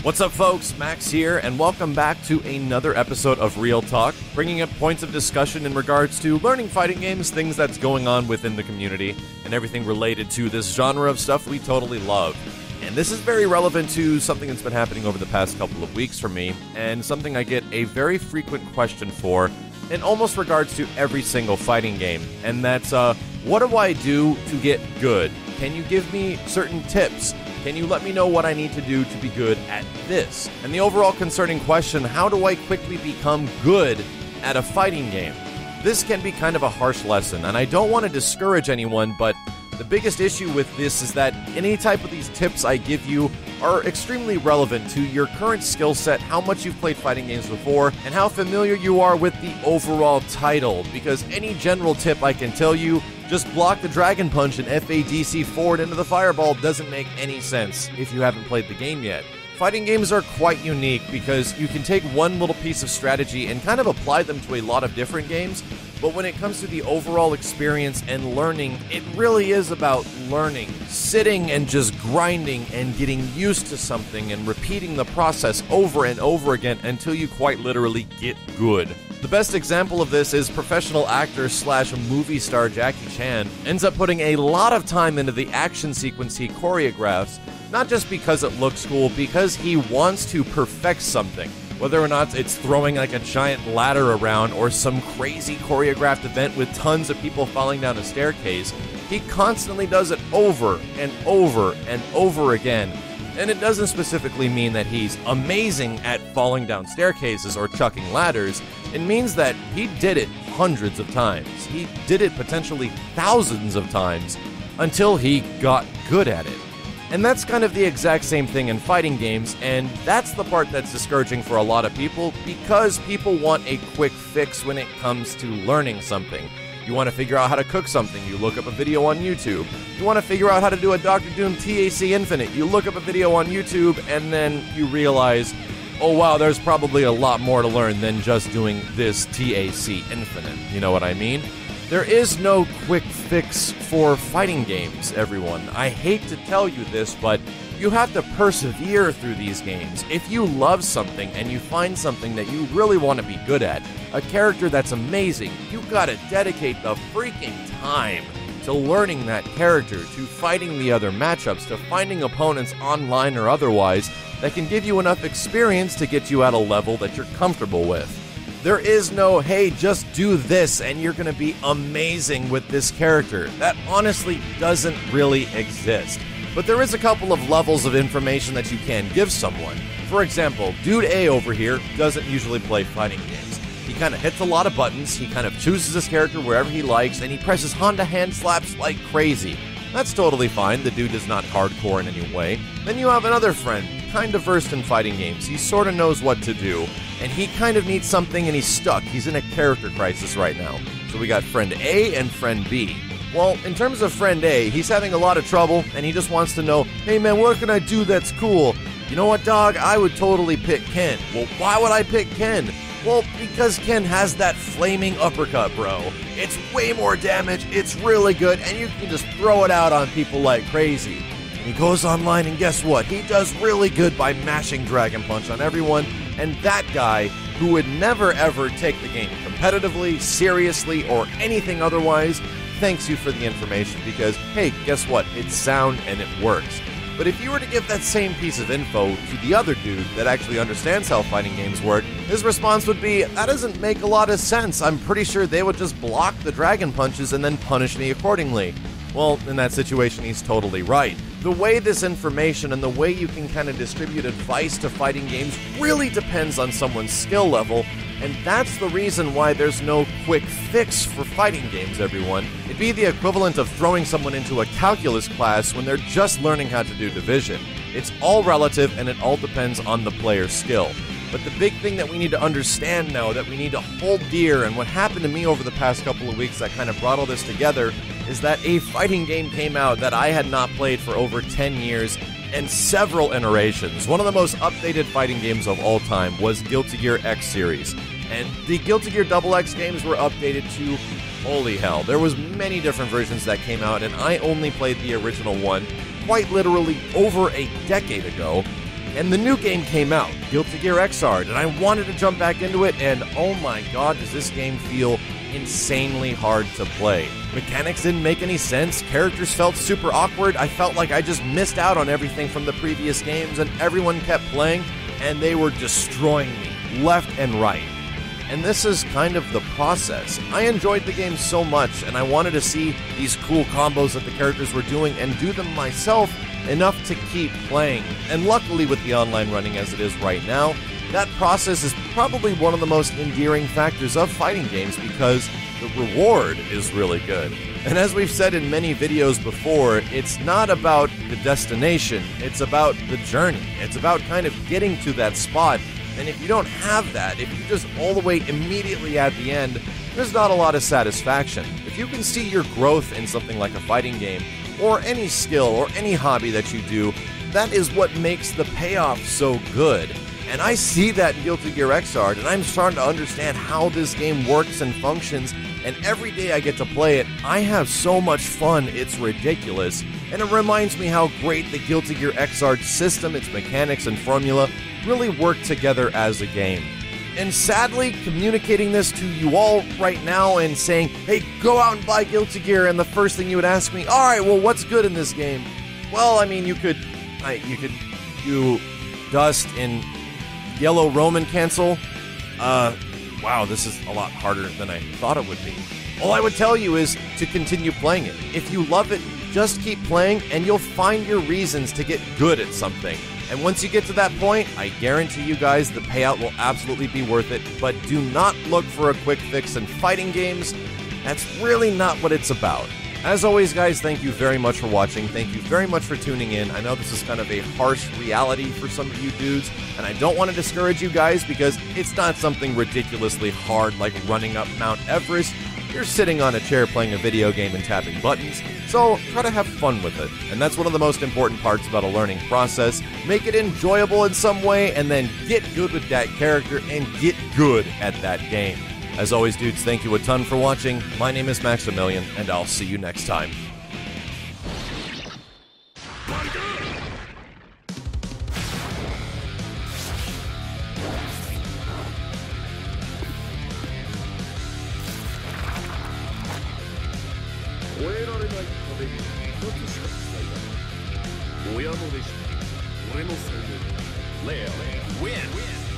What's up, folks? Max here, and welcome back to another episode of Real Talk, bringing up points of discussion in regards to learning fighting games, things that's going on within the community, and everything related to this genre of stuff we totally love. And this is very relevant to something that's been happening over the past couple of weeks for me, and something I get a very frequent question for in almost regards to every single fighting game, and that's, what do I do to get good? Can you give me certain tips? Can you let me know what I need to do to be good at this? And the overall concerning question, how do I quickly become good at a fighting game? This can be kind of a harsh lesson, and I don't want to discourage anyone, but the biggest issue with this is that any type of these tips I give you are extremely relevant to your current skill set, how much you've played fighting games before, and how familiar you are with the overall title, because any general tip I can tell you, just block the Dragon Punch and FADC forward into the Fireball, doesn't make any sense if you haven't played the game yet. Fighting games are quite unique because you can take one little piece of strategy and kind of apply them to a lot of different games, but when it comes to the overall experience and learning, it really is about learning, sitting and just grinding and getting used to something and repeating the process over and over again until you quite literally get good. The best example of this is professional actor slash movie star Jackie Chan ends up putting a lot of time into the action sequence he choreographs, not just because it looks cool, because he wants to perfect something. Whether or not it's throwing like a giant ladder around or some crazy choreographed event with tons of people falling down a staircase, he constantly does it over and over and over again. And it doesn't specifically mean that he's amazing at falling down staircases or chucking ladders. It means that he did it hundreds of times. He did it potentially thousands of times until he got good at it. And that's kind of the exact same thing in fighting games, and that's the part that's discouraging for a lot of people because people want a quick fix when it comes to learning something. You want to figure out how to cook something, you look up a video on YouTube. You want to figure out how to do a Dr. Doom TAC Infinite, you look up a video on YouTube, and then you realize, oh wow, there's probably a lot more to learn than just doing this TAC Infinite. You know what I mean? There is no quick fix for fighting games, everyone. I hate to tell you this, but you have to persevere through these games. If you love something and you find something that you really want to be good at, a character that's amazing, you gotta dedicate the freaking time to learning that character, to fighting the other matchups, to finding opponents online or otherwise that can give you enough experience to get you at a level that you're comfortable with. There is no, hey, just do this and you're going to be amazing with this character. That honestly doesn't really exist. But there is a couple of levels of information that you can give someone. For example, Dude A over here doesn't usually play fighting games. He kind of hits a lot of buttons, he kind of chooses his character wherever he likes, and he presses Honda hand slaps like crazy. That's totally fine, the dude is not hardcore in any way. Then you have another friend, kind of versed in fighting games. He sort of knows what to do, and he kind of needs something and he's stuck. He's in a character crisis right now. So we got friend A and friend B. Well, in terms of friend A, he's having a lot of trouble, and he just wants to know, hey man, what can I do that's cool? You know what, dog? I would totally pick Ken. Well, why would I pick Ken? Well, because Ken has that flaming uppercut, bro. It's way more damage, it's really good, and you can just throw it out on people like crazy. And he goes online, and guess what? He does really good by mashing Dragon Punch on everyone, and that guy, who would never ever take the game competitively, seriously, or anything otherwise, thanks you for the information because, hey, guess what? It's sound and it works. But if you were to give that same piece of info to the other dude that actually understands how fighting games work, his response would be, that doesn't make a lot of sense. I'm pretty sure they would just block the Dragon Punches and then punish me accordingly. Well, in that situation, he's totally right. The way this information and the way you can kind of distribute advice to fighting games really depends on someone's skill level, and that's the reason why there's no quick fix for fighting games, everyone. It'd be the equivalent of throwing someone into a calculus class when they're just learning how to do division. It's all relative and it all depends on the player's skill. But the big thing that we need to understand now, that we need to hold dear, and what happened to me over the past couple of weeks that kind of brought all this together, is that a fighting game came out that I had not played for over 10 years, and several iterations. One of the most updated fighting games of all time was Guilty Gear X series. And the Guilty Gear XX games were updated to, holy hell, there was many different versions that came out, and I only played the original one quite literally over a decade ago. And the new game came out, Guilty Gear Xrd, and I wanted to jump back into it, and oh my god, does this game feel insanely hard to play. Mechanics didn't make any sense, characters felt super awkward, I felt like I just missed out on everything from the previous games, and everyone kept playing, and they were destroying me, left and right. And this is kind of the process. I enjoyed the game so much, and I wanted to see these cool combos that the characters were doing and do them myself enough to keep playing. And luckily with the online running as it is right now, that process is probably one of the most endearing factors of fighting games because the reward is really good. And as we've said in many videos before, it's not about the destination, it's about the journey. It's about kind of getting to that spot. And if you don't have that, if you're just all the way immediately at the end, there's not a lot of satisfaction. If you can see your growth in something like a fighting game, or any skill, or any hobby that you do, that is what makes the payoff so good. And I see that in Guilty Gear Xrd, and I'm starting to understand how this game works and functions, and every day I get to play it, I have so much fun, it's ridiculous. And it reminds me how great the Guilty Gear Xrd system, its mechanics and formula, really work together as a game. And sadly, communicating this to you all right now and saying, hey, go out and buy Guilty Gear, and the first thing you would ask me, alright, well, what's good in this game? Well, I mean, you could do Dust in Yellow Roman cancel. Wow, this is a lot harder than I thought it would be. All I would tell you is to continue playing it. If you love it, just keep playing, and you'll find your reasons to get good at something. And once you get to that point, I guarantee you guys the payout will absolutely be worth it, but do not look for a quick fix in fighting games. That's really not what it's about. As always, guys, thank you very much for watching. Thank you very much for tuning in. I know this is kind of a harsh reality for some of you dudes, and I don't want to discourage you guys because it's not something ridiculously hard like running up Mount Everest. You're sitting on a chair playing a video game and tapping buttons, so try to have fun with it. And that's one of the most important parts about a learning process. Make it enjoyable in some way, and then get good with that character and get good at that game. As always, dudes, thank you a ton for watching. My name is Maximilian, and I'll see you next time. Win!